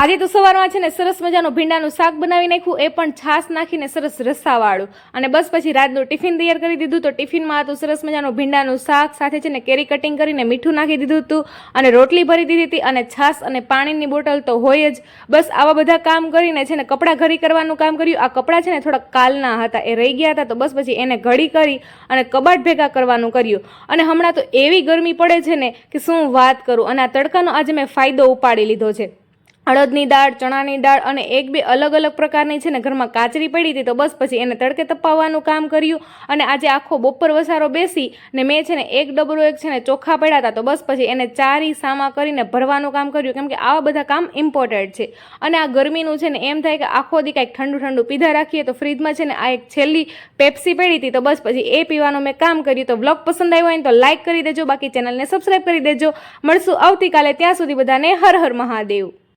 આજે તો સવારમાં છે ને સરસ મજાનું ભીંડાનું શાક બનાવી નાખ્યું, એ પણ છાશ નાખીને સરસ રસ્સાવાળું. અને બસ પછી રાતનું ટિફિન તૈયાર કરી દીધું. તો ટિફિનમાં હતું સરસ મજાનું ભીંડાનું શાક, સાથે છે ને કેરી કટિંગ કરીને મીઠું નાખી દીધું હતું, અને રોટલી ભરી દીધી હતી, અને છાશ અને પાણીની બોટલ તો હોય જ. બસ આવા બધા કામ કરીને છે ને કપડાં ઘડી કરવાનું કામ કર્યું. આ કપડાં છે ને થોડાક કાલના હતા, એ રહી ગયા હતા, તો બસ પછી એને ઘડી કરી અને કબાટ ભેગા કરવાનું કર્યું. અને હમણાં તો એવી ગરમી પડે છે ને કે શું વાત કરું. અને આ તડકાનો આજે મેં ફાયદો ઉપાડી લીધો છે. અડદની દાળ, ચણાની દાળ અને એક બે અલગ અલગ પ્રકારની છે ને ઘરમાં કાચરી પડી હતી, તો બસ પછી એને તડકે તપાવવાનું કામ કર્યું. અને આજે આખો બપોર વસારો બેસી ને મેં છે ને એક ડબરો એક છે ને ચોખા પડ્યા હતા, તો બસ પછી એને ચારી સામા કરીને ભરવાનું કામ કર્યું, કેમ કે આવા બધા કામ ઇમ્પોર્ટન્ટ છે. અને આ ગરમીનું છે ને એમ થાય કે આખો દી કાંઈક ઠંડુ ઠંડુ પીધા રાખીએ. તો ફ્રીજમાં છે ને આ એક છેલ્લી પેપ્સી પડી હતી, તો બસ પછી એ પીવાનું મેં કામ કર્યું. તો બ્લોગ પસંદ આવ્યો હોય તો લાઇક કરી દેજો, બાકી ચેનલને સબસ્ક્રાઈબ કરી દેજો. મળશું આવતીકાલે, ત્યાં સુધી બધાને હર હર મહાદેવ.